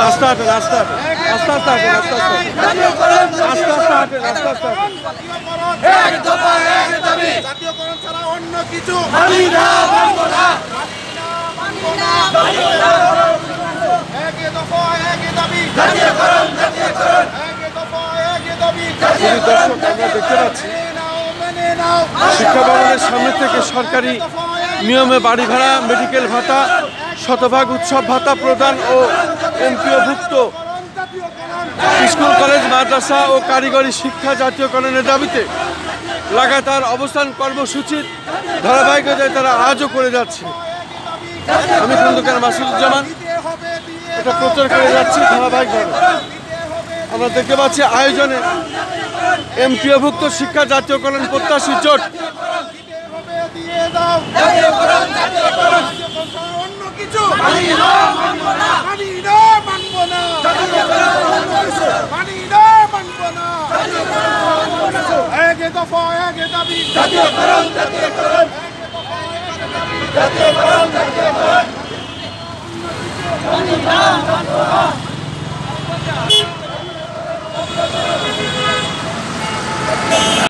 আস্তে আস্তে আস্তে আস্তে আস্তে আস্তে জাতীয়করণ ছাড়া অন্য কিছু আমরা দেখতে পাচ্ছি শিক্ষা ভবনের সামনে থেকে সরকারি নিয়মে বাড়ি ভাড়া, মেডিকেল ভাতা, শতভাগ উৎসব ভাতা প্রদান ও এমপিওভুক্ত স্কুল, কলেজ, মাদ্রাসা ও কারিগরি শিক্ষা জাতীয়করণের দাবিতে লাগাতার অবস্থান কর্মসূচির ধারাবাহিকতায় তারা আজও করে যাচ্ছে। আমি খন্দকার মাসুদুজ্জামান এটা প্রচার করে যাচ্ছি ধারাবাহিকভাবে। আমরা দেখতে পাচ্ছি আয়োজনে এমপিওভুক্ত শিক্ষা জাতীয়করণ প্রত্যাশী জোট।